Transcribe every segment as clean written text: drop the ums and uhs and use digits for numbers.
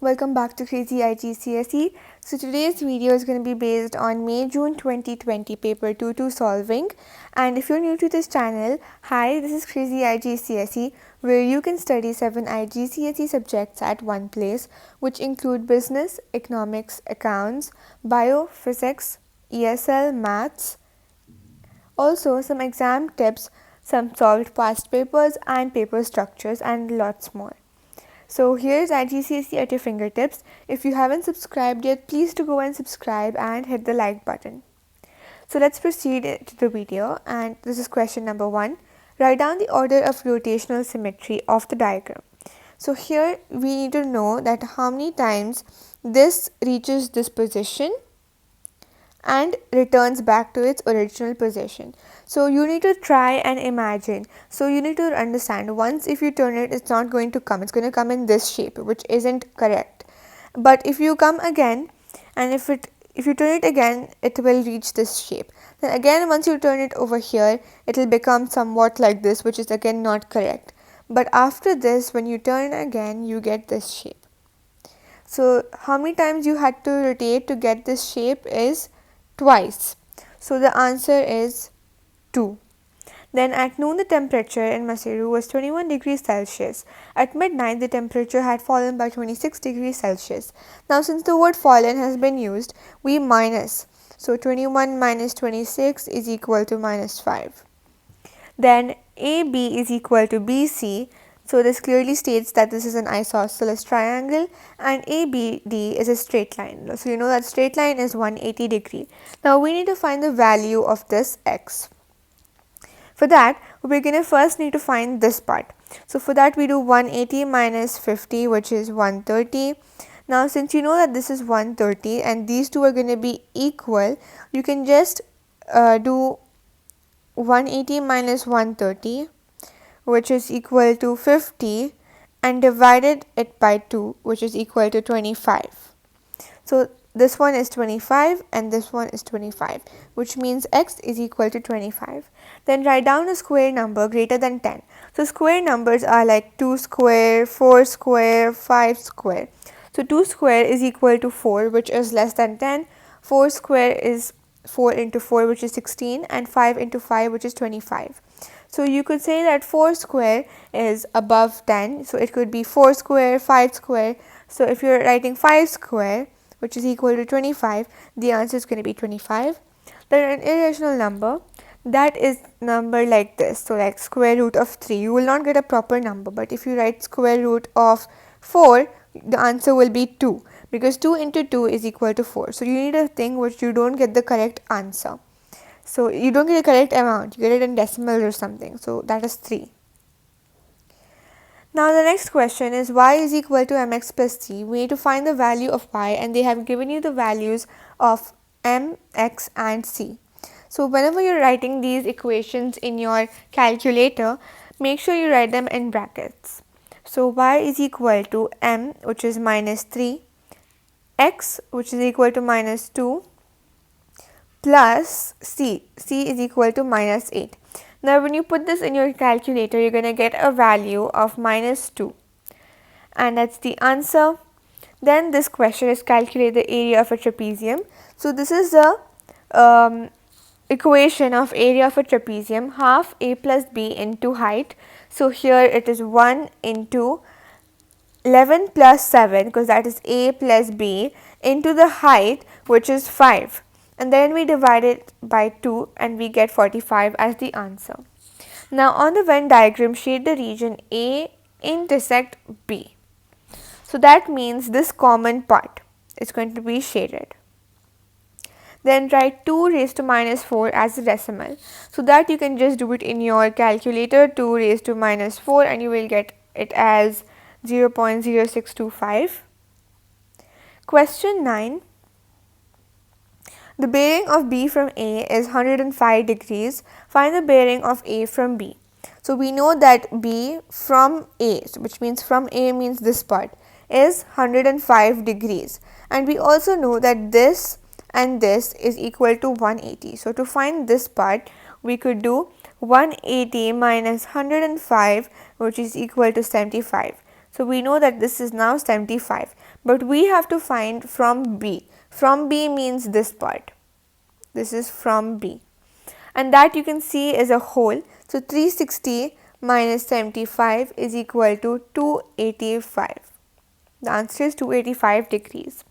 Welcome back to Crazy IGCSE. So today's video is going to be based on May-June 2020 paper 2 solving. And if you're new to this channel, hi, this is Crazy IGCSE, where you can study 7 IGCSE subjects at one place, which include business, economics, accounts, bio, physics, ESL, maths, also some exam tips, some solved past papers and paper structures, and lots more. So here's IGCSE at your fingertips. If you haven't subscribed yet, please do go and subscribe and hit the like button. So let's proceed to the video, and this is question number 1. Write down the order of rotational symmetry of the diagram. So here we need to know that how many times this reaches this position and returns back to its original position. So you need to try and imagine. So you need to understand, once if you turn it, it's not going to come. It's going to come in this shape, which isn't correct. But if you come again, and if you turn it again, it will reach this shape. Then again, once you turn it over here, it will become somewhat like this, which is again not correct. But after this, when you turn again, you get this shape. So how many times you had to rotate to get this shape is twice. So the answer is 2. Then at noon the temperature in Maseru was 21 degrees Celsius. At midnight the temperature had fallen by 26 degrees Celsius. Now since the word fallen has been used, we minus. So 21 minus 26 is equal to minus 5. Then AB is equal to BC. So this clearly states that this is an isosceles triangle, and ABD is a straight line. So you know that straight line is 180 degree. Now we need to find the value of this x. For that, we're going to first need to find this part. So for that we do 180 minus 50, which is 130. Now since you know that this is 130 and these two are going to be equal, you can just do 180 minus 130, which is equal to 50, and divided it by 2, which is equal to 25. So this one is 25 and this one is 25, which means x is equal to 25. Then write down a square number greater than 10. So square numbers are like 2 square, 4 square, 5 square. So 2 square is equal to 4, which is less than 10. 4 square is 4 into 4, which is 16, and 5 into 5, which is 25. So you could say that 4 square is above 10. So it could be 4 square, 5 square. So if you're writing 5 square, which is equal to 25, the answer is going to be 25. Then an irrational number, that is number like this. So like square root of 3. You will not get a proper number. But if you write square root of 4, the answer will be 2. Because 2 into 2 is equal to 4. So you need a thing which you don't get the correct answer. So you don't get a correct amount, you get it in decimals or something. So that is 3. Now the next question is y is equal to mx plus c. We need to find the value of y, and they have given you the values of m, x and c. So whenever you're writing these equations in your calculator, make sure you write them in brackets. So y is equal to m, which is minus 3, x, which is equal to minus 2, plus c is equal to minus 8. Now when you put this in your calculator, you're going to get a value of minus 2, and that's the answer. Then this question is calculate the area of a trapezium. So this is the equation of area of a trapezium, half a plus b into height. So here it is 1 into 11 plus 7, because that is a plus b, into the height, which is 5. And then we divide it by 2 and we get 45 as the answer. Now on the Venn diagram, shade the region A intersect B. So that means this common part is going to be shaded. Then write 2 raised to minus 4 as a decimal. So that you can just do it in your calculator, 2 raised to minus 4, and you will get it as 0.0625. Question 9. The bearing of B from A is 105 degrees. Find the bearing of A from B. So we know that B from A, which means from A means this part, is 105 degrees. And we also know that this and this is equal to 180. So to find this part, we could do 180 minus 105, which is equal to 75. So we know that this is now 75, but we have to find from B. From B means this part. This is from B, and that you can see is a whole. So 360 minus 75 is equal to 285. The answer is 285 degrees.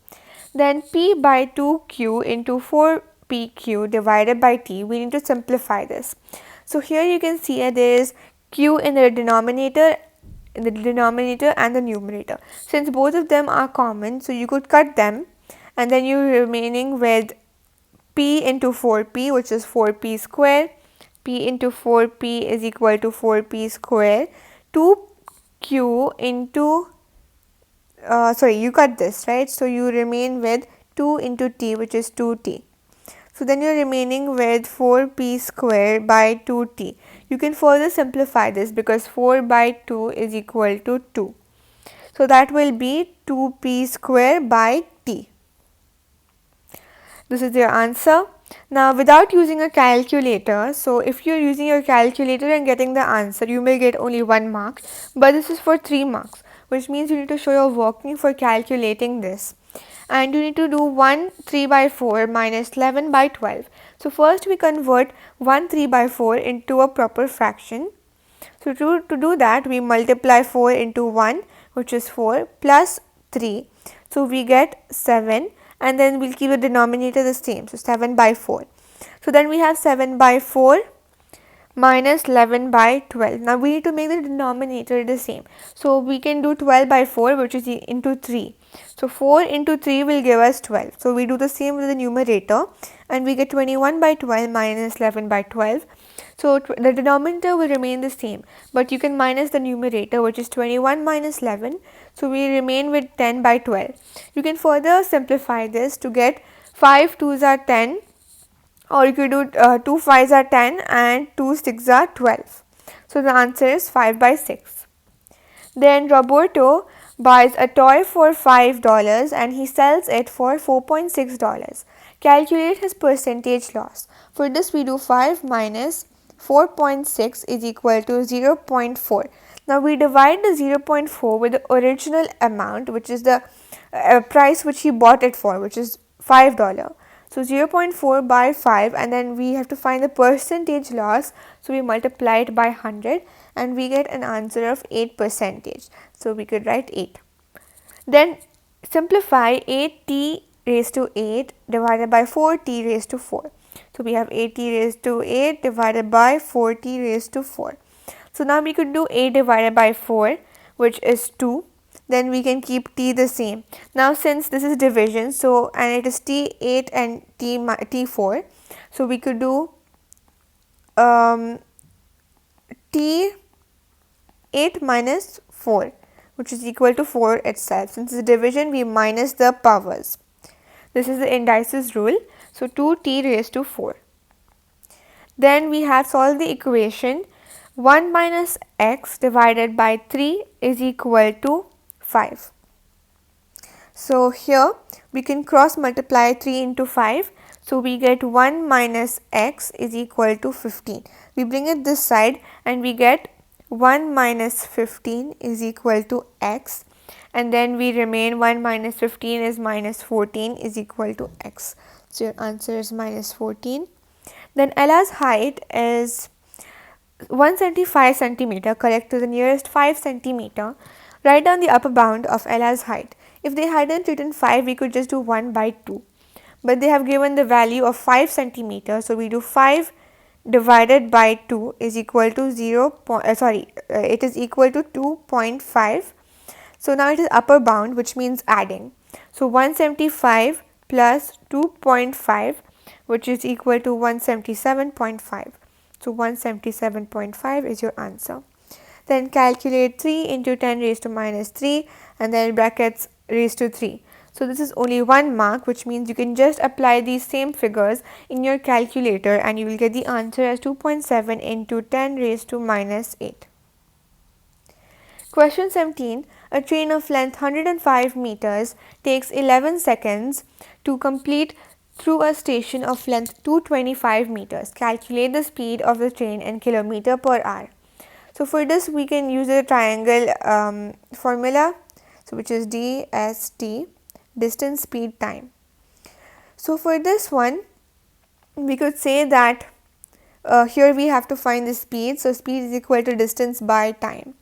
Then P by 2Q into 4PQ divided by T, we need to simplify this. So here you can see there is Q in the denominator and the numerator. Since both of them are common, so you could cut them, and then you're remaining with P into 4P, which is 4P square. P into 4P is equal to 4P square. 2Q into you cut this, right? So you remain with 2 into T, which is 2T. So then you're remaining with 4P square by 2T. You can further simplify this because 4 by 2 is equal to 2. So that will be 2P square by T. This is your answer. Now without using a calculator, so if you're using your calculator and getting the answer, you may get only 1 mark, but this is for 3 marks, which means you need to show your working for calculating this. And you need to do 1 3 by 4 minus 11 by 12. So first we convert 1 3 by 4 into a proper fraction. So to do that, we multiply 4 into 1, which is 4, plus 3. So we get 7, and then we'll keep the denominator the same. So 7 by 4. So then we have 7 by 4 minus 11 by 12. Now we need to make the denominator the same. So we can do 12 by 4, which is into 3. So 4 into 3 will give us 12. So we do the same with the numerator, and we get 21 by 12 minus 11 by 12. So the denominator will remain the same, but you can minus the numerator, which is 21 minus 11. So we remain with 10 by 12. You can further simplify this to get 5 2s are 10, or you could do 2 5s are 10 and 2 6s are 12. So the answer is 5 by 6. Then Roberto buys a toy for $5 and he sells it for $4.6. Calculate his percentage loss. For this we do 5 minus 4.6 is equal to 0.4. Now we divide the 0.4 with the original amount, which is the price which he bought it for, which is $5. So 0.4 by 5, and then we have to find the percentage loss. So we multiply it by 100 and we get an answer of 8%. So we could write 8. Then simplify 8t raised to 8 divided by 4t raised to 4. So we have 8t raised to 8 divided by 4t raised to 4. So now we could do 8 divided by 4, which is 2. Then we can keep t the same. Now since this is division, so and it is t8 and t4, so we could do t8 minus 4, which is equal to 4 itself. Since it's division, we minus the powers. This is the indices rule. So 2t raised to 4. Then we have solved the equation. 1 minus x divided by 3 is equal to 5. So here we can cross multiply 3 into 5. So we get 1 minus x is equal to 15. We bring it this side and we get 1 minus 15 is equal to x, and then we remain 1 minus 15 is minus 14 is equal to x. So your answer is minus 14. Then Ella's height is 175 centimeter. Correct to the nearest 5 centimeter. Write down the upper bound of Ella's height. If they hadn't written 5, we could just do 1 by 2. But they have given the value of 5 centimeter. So we do 5 divided by 2 is equal to it is equal to 2.5. So now it is upper bound, which means adding. So 175 plus 2.5, which is equal to 177.5. So 177.5 is your answer. Then calculate 3 into 10 raised to minus 3 and then brackets raised to 3. So this is only 1 mark, which means you can just apply these same figures in your calculator and you will get the answer as 2.7 into 10 raised to minus 8. Question 17. A train of length 105 meters takes 11 seconds to complete through a station of length 225 meters. Calculate the speed of the train in kilometer per hour. So for this we can use the triangle formula, so which is DST, distance, speed, time. So for this one we could say that here we have to find the speed. So speed is equal to distance by time.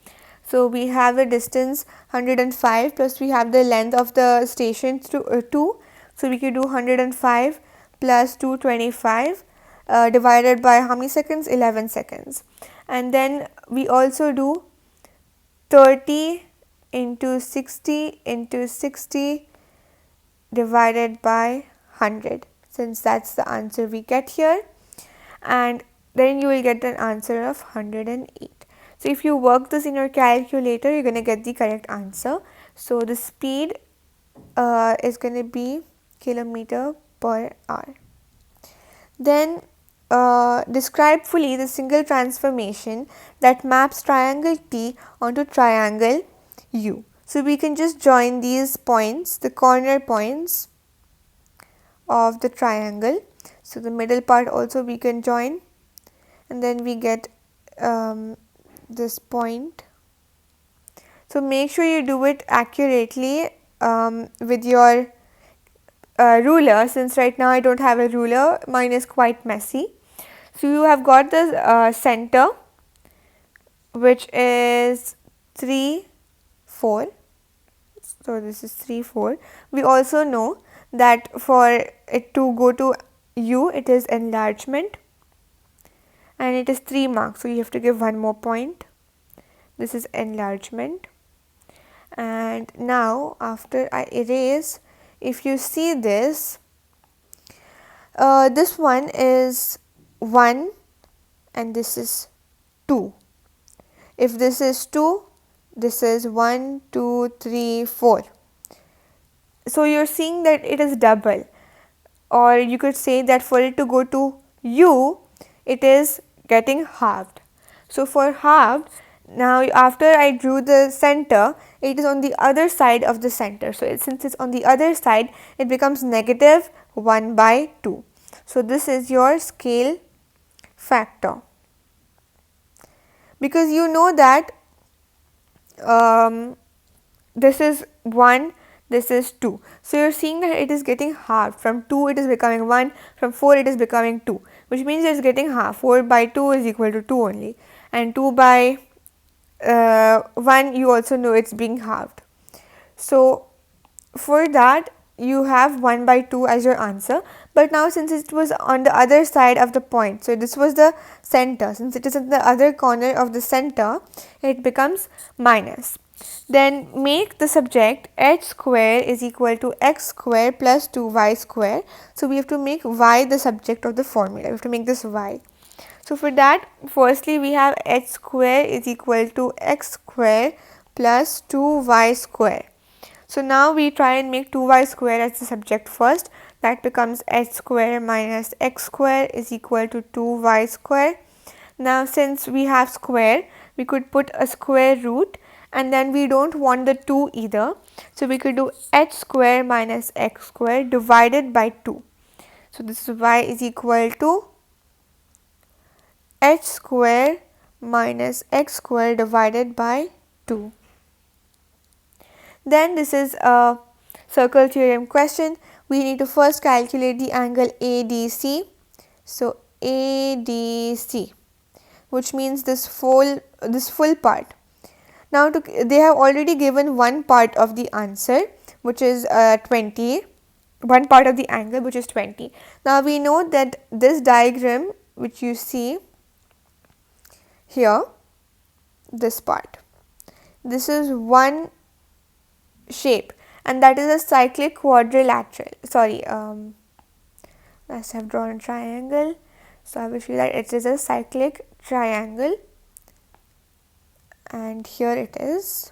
So we have the distance 105 plus we have the length of the station to 2. So we could do 105 plus 225 divided by how many seconds? 11 seconds. And then we also do 30 into 60 divided by 100, since that's the answer we get here, and then you will get an answer of 108. So if you work this in your calculator, you're going to get the correct answer. So the speed is going to be kilometer per hour. Then describe fully the single transformation that maps triangle T onto triangle U. So we can just join these points, the corner points of the triangle. So the middle part also we can join, and then we get this point. So make sure you do it accurately with your ruler, since right now I don't have a ruler, mine is quite messy. So you have got the center, which is 3, 4. So this is 3, 4. We also know that for it to go to U, it is enlargement, and it is 3 marks. So you have to give one more point. This is enlargement. And now after I erase, if you see this, this one is 1 and this is 2. If this is 2, this is 1, 2, 3, 4. So you're seeing that it is double, or you could say that for it to go to U, it is getting halved. So for halved, now after I drew the center, it is on the other side of the center. So since it's on the other side, it becomes negative 1 by 2. So this is your scale factor, because you know that this is 1, this is 2. So you're seeing that it is getting halved. From 2 it is becoming 1, from 4 it is becoming 2, which means it is getting half. 4 by 2 is equal to 2 only, and 2 by 1 you also know it's being halved. So for that you have 1 by 2 as your answer. But now since it was on the other side of the point, so this was the center, since it is in the other corner of the center, it becomes minus. Then make the subject h square is equal to x square plus 2y square. So we have to make y the subject of the formula. We have to make this y. So for that, firstly we have h square is equal to x square plus 2y square. So now we try and make 2y square as the subject first. That becomes h square minus x square is equal to 2y square. Now since we have square, we could put a square root, and then we don't want the 2 either. So we could do h square minus x square divided by 2. So this is y is equal to h square minus x square divided by 2. Then this is a circle theorem question. We need to first calculate the angle ADC. So ADC, which means this full part. Now they have already given one part of the answer, which is 20. One part of the angle, which is 20. Now we know that this diagram which you see here, this part, this is one shape, and that is a cyclic quadrilateral. Sorry, let's have drawn a triangle. So I will show you that it is a cyclic triangle, and here it is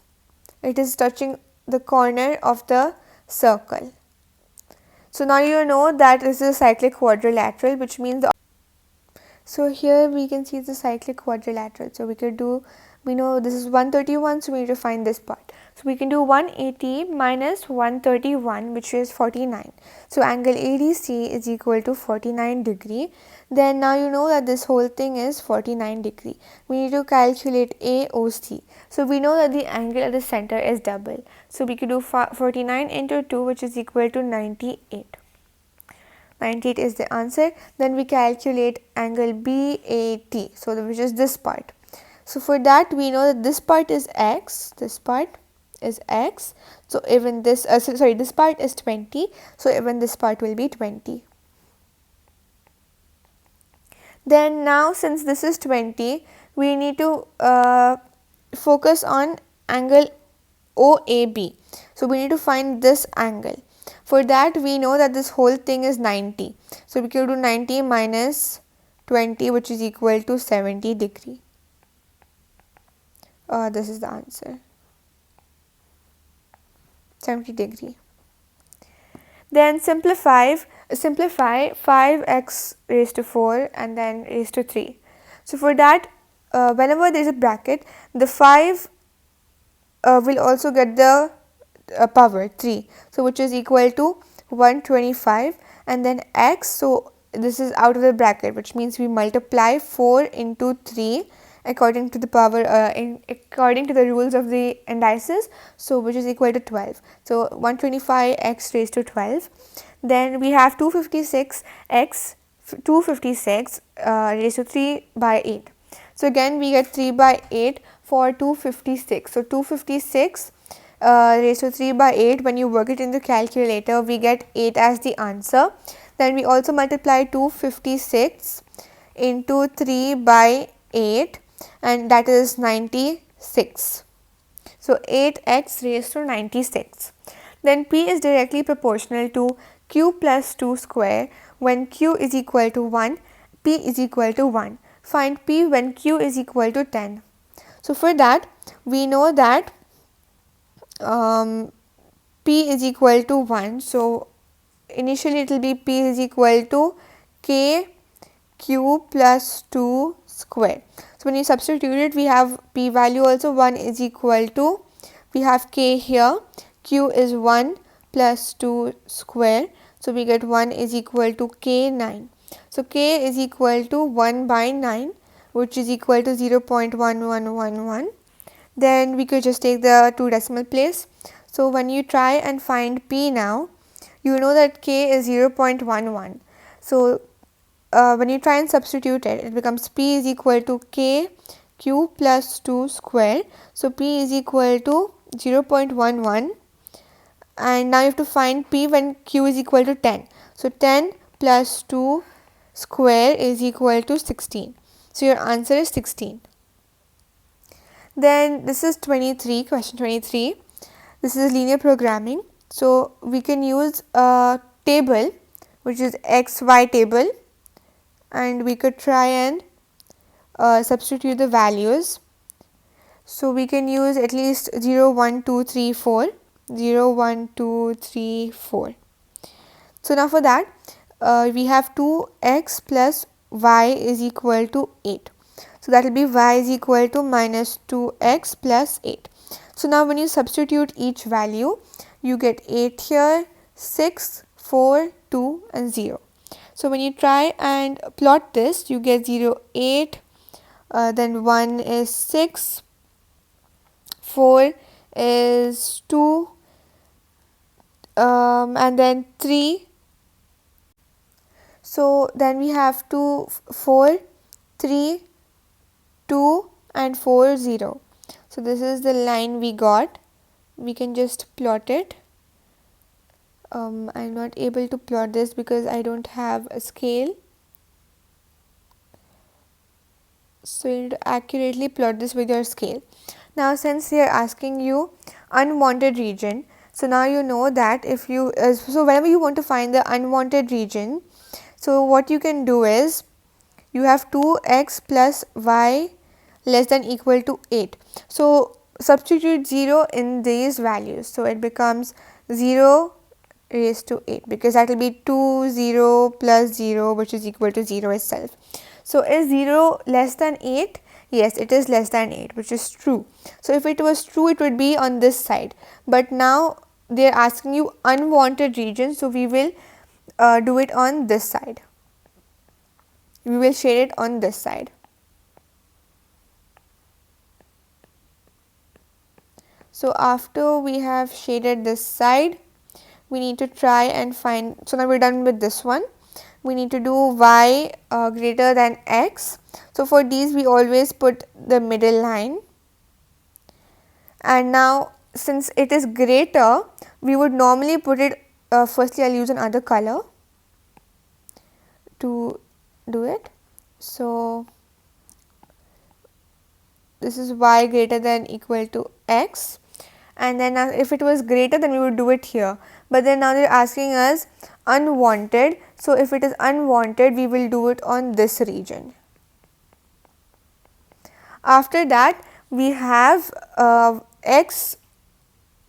touching the corner of the circle. So now you know that this is a cyclic quadrilateral, which means so here we can see the cyclic quadrilateral. So we could do We know this is 131, so we need to find this part. So we can do 180 minus 131, which is 49. So angle ADC is equal to 49 degree. Then now you know that this whole thing is 49 degree. We need to calculate AOC. So we know that the angle at the center is double. So we could do 49 into 2, which is equal to 98. 98 is the answer. Then we calculate angle BAT, so which is this part. So for that we know that this part is x, this part is x, so even this this part is 20, so even this part will be 20. Then now since this is 20, we need to focus on angle OAB. So we need to find this angle. For that we know that this whole thing is 90. So we can do 90 minus 20, which is equal to 70 degree. This is the answer, 70 degree. Then simplify 5x raised to 4 and then raised to 3. So for that, whenever there is a bracket, the 5 will also get the power 3, so which is equal to 125, and then x, so this is out of the bracket, which means we multiply 4 into 3 according to the power according to the rules of the indices, so which is equal to 12. So 125x raised to 12. Then we have 256x raised to 3 by 8. So again we get 3 by 8 for 256. So 256 raised to 3 by 8, when you work it in the calculator, we get 8 as the answer. Then we also multiply 256 into 3 by 8, and that is 96. So 8x raised to 96. Then P is directly proportional to Q plus 2 square. When Q is equal to 1, P is equal to 1. Find P when Q is equal to 10. So for that, we know that P is equal to 1. So initially it will be P is equal to K Q plus 2 square. So when you substitute it, we have P value also 1 is equal to, we have K here, Q is 1 plus 2 square. So we get 1 is equal to K9. So K is equal to 1 by 9, which is equal to 0.1111. Then we could just take the 2 decimal place. So when you try and find P now, you know that K is 0.11. So when you try and substitute it, it becomes P is equal to K Q plus 2 square. So P is equal to 0.11, and now you have to find P when Q is equal to 10. So 10 plus 2 square is equal to 16. So your answer is 16. Then this is 23, question 23. This is linear programming. So we can use a table, which is XY table, and we could try and substitute the values. So we can use at least 0, 1, 2, 3, 4, 0, 1, 2, 3, 4. So now for that, we have 2x plus y is equal to 8. So that will be y is equal to minus 2x plus 8. So now when you substitute each value, you get 8 here, 6, 4, 2 and 0. So when you try and plot this, you get 0, 8, then 1 is 6, 4 is 2, and then 3. So then we have 2, 4, 3, 2 and 4, 0. So this is the line we got. We can just plot it. I'm not able to plot this because I don't have a scale. So you need to accurately plot this with your scale. Now since they are asking you unwanted region, so now you know that if you, so whenever you want to find the unwanted region, so what you can do is, you have 2x plus y less than equal to 8. So substitute 0 in these values. So it becomes 0 raised to 8, because that will be 2, 0 plus 0, which is equal to 0 itself. So is 0 less than 8? Yes, it is less than 8, which is true. So if it was true, it would be on this side. But now they are asking you unwanted region, so we will do it on this side. We will shade it on this side. So after we have shaded this side, we need to try and find, so now we are done with this one. We need to do y greater than x. So for these we always put the middle line, and now since it is greater, we would normally put it, firstly I will use another color to do it. So this is y greater than equal to x, and then now if it was greater, then we would do it here, but then now they are asking us unwanted. So if it is unwanted, we will do it on this region. After that we have x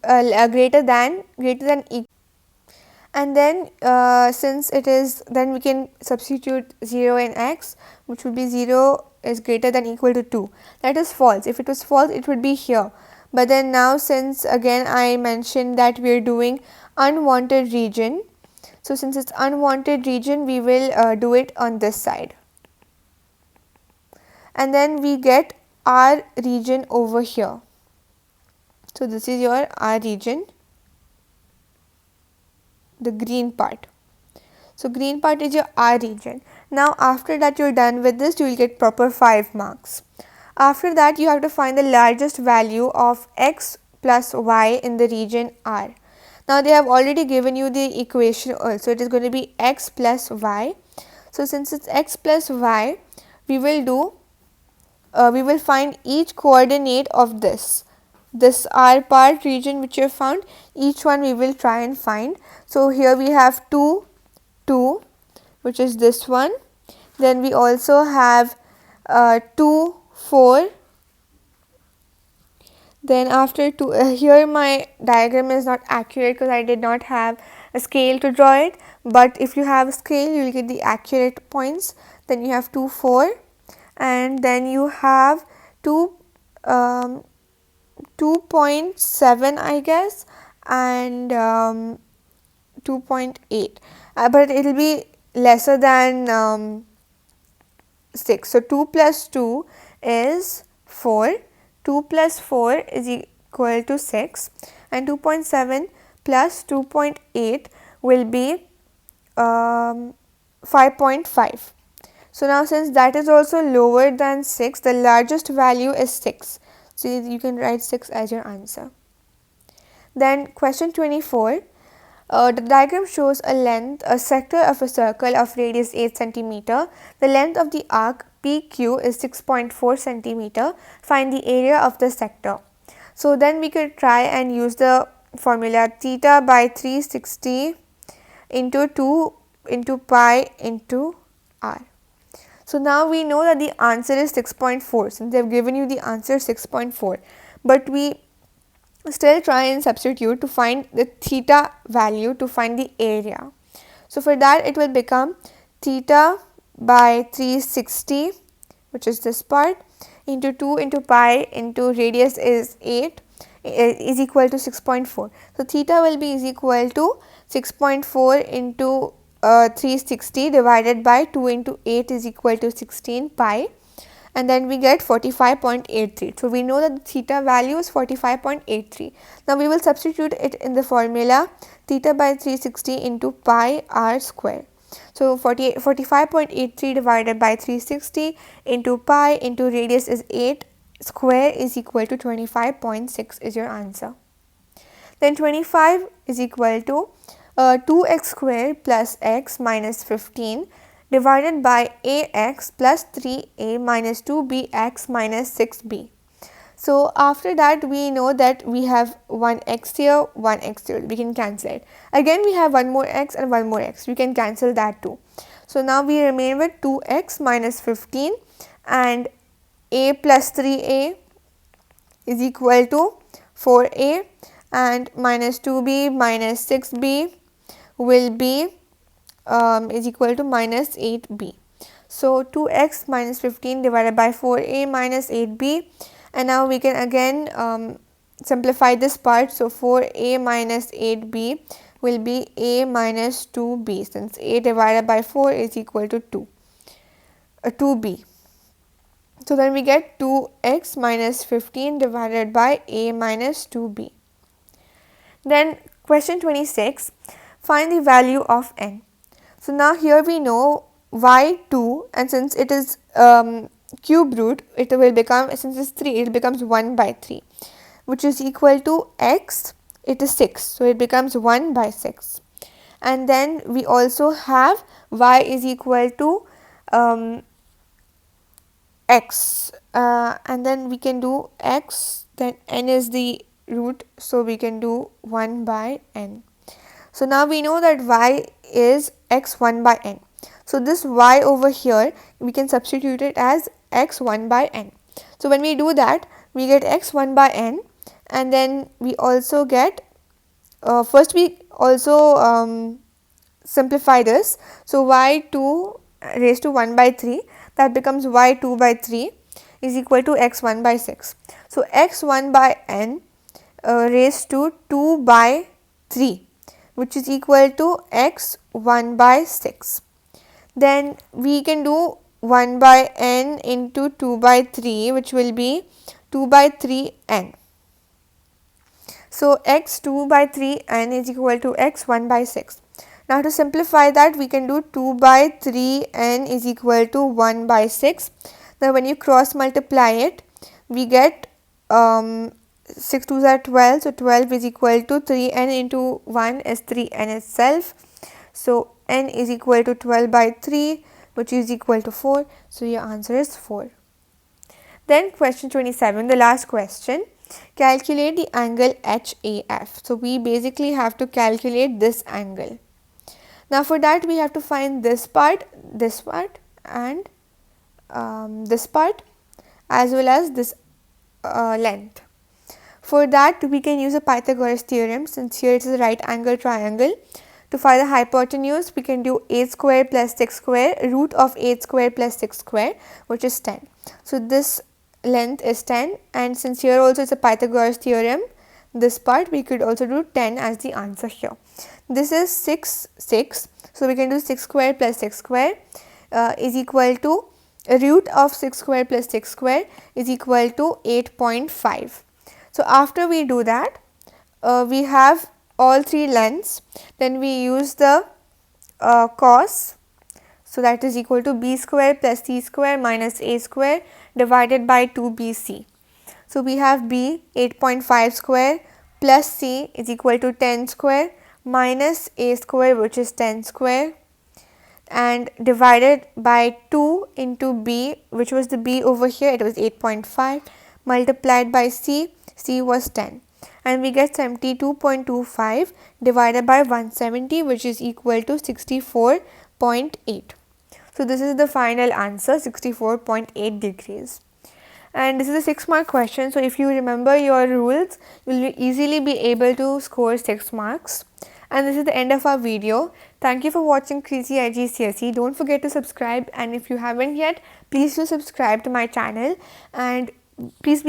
greater than equal, and then since it is, then we can substitute 0 in x, which would be 0 is greater than equal to 2. That is false. If it was false, it would be here, but then now since again I mentioned that we are doing unwanted region, so since it's unwanted region, we will do it on this side, and then we get our region over here. So this is your R region, the green part. So green part is your R region. Now after that you are done with this, you will get proper 5 marks. After that you have to find the largest value of x plus y in the region R. Now they have already given you the equation also. It is going to be x plus y. So since it's x plus y, we will find each coordinate of this R part region which you have found. Each one we will try and find. So here we have 2, 2, which is this one. Then we also have 2, 4. Then after 2, here my diagram is not accurate because I did not have a scale to draw it, but if you have a scale, you will get the accurate points. Then you have 2, 4, and then you have 2.7 I guess, and 2.8, but it will be lesser than 6. So 2 plus 2 is 4, 2 plus 4 is equal to 6, and 2.7 plus 2.8 will be 5.5. So now since that is also lower than 6, the largest value is 6. So you can write 6 as your answer. Then question 24. The diagram shows a sector of a circle of radius 8 cm. The length of the arc PQ is 6.4 cm. Find the area of the sector. So then we could try and use the formula theta by 360 into 2 into pi into r. So now we know that the answer is 6.4, since they have given you the answer 6.4, but we still try and substitute to find the theta value to find the area. So for that it will become theta by 360, which is this part, into 2 into pi into radius is 8 is equal to 6.4. So theta will be is equal to 6.4 into 360 divided by 2 into 8 is equal to 16 pi, and then we get 45.83. So we know that the theta value is 45.83. Now we will substitute it in the formula theta by 360 into pi r square. So 45.83 divided by 360 into pi into radius is 8 square is equal to 25.6 is your answer. Then 25 is equal to 2x square plus x minus 15 divided by ax plus 3a minus 2bx minus 6b. So after that we know that we have 1x here, 1x here, we can cancel it. Again we have one more x and one more x, we can cancel that too. So now we remain with 2x minus 15 and a plus 3a is equal to 4a, and minus 2b minus 6b will be is equal to minus 8b. So 2x minus 15 divided by 4a minus 8b, and now we can again simplify this part. So 4a minus 8b will be a minus 2b, since a divided by 4 is equal to 2b. So then we get 2x minus 15 divided by a minus 2b. Then question 26, find the value of n. So now here we know y2, and since it is cube root, it will become, since it's 3, it becomes 1 by 3, which is equal to x, it is 6, so it becomes 1 by 6. And then we also have y is equal to x, and then we can do x, then n is the root, so we can do 1 by n. So now we know that y is x 1 by n. So this y over here, we can substitute it as x 1 by n. So when we do that, we get x 1 by n, and then we also get, first we also simplify this. So y2 raised to 1 by 3, that becomes y2 by 3 is equal to x1 by 6. So x1 by n raised to 2 by 3, which is equal to x1 by 6. Then we can do 1 by n into 2 by 3, which will be 2 by 3n. So x2 by 3n is equal to x1 by 6. Now to simplify that, we can do 2 by 3n is equal to 1 by 6. Now when you cross multiply it, we get 6 2s are 12, so 12 is equal to 3n into 1 is 3n itself. So n is equal to 12 by 3, which is equal to 4. So your answer is 4. Then question 27, the last question. Calculate the angle HAF. So we basically have to calculate this angle. Now for that, we have to find this part, and this part, as well as this length. For that, we can use a Pythagoras theorem, since here it is a right angle triangle. To find the hypotenuse, we can do 8 square plus 6 square, root of 8 square plus 6 square, which is 10. So this length is 10, and since here also is a Pythagoras theorem, this part we could also do 10 as the answer here. This is 6, so we can do 6 square plus 6 square is equal to root of 6 square plus 6 square is equal to 8.5. So after we do that, we have all three lengths, then we use the cos, so that is equal to b square plus c square minus a square divided by 2bc. So we have b 8.5 square plus c is equal to 10 square minus a square, which is 10 square, and divided by 2 into b, which was the b over here, it was 8.5, multiplied by c was 10, and we get 72.25 divided by 170, which is equal to 64.8. So this is the final answer, 64.8 degrees. And this is a 6 mark question, so if you remember your rules, you will easily be able to score 6 marks. And this is the end of our video. Thank you for watching Cambridge IGCSE. Don't forget to subscribe, and if you haven't yet, please do subscribe to my channel, and please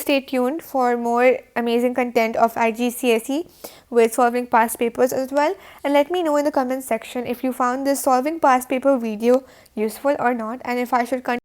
stay tuned for more amazing content of IGCSE with solving past papers as well. And let me know in the comment section if you found this solving past paper video useful or not, and if I should continue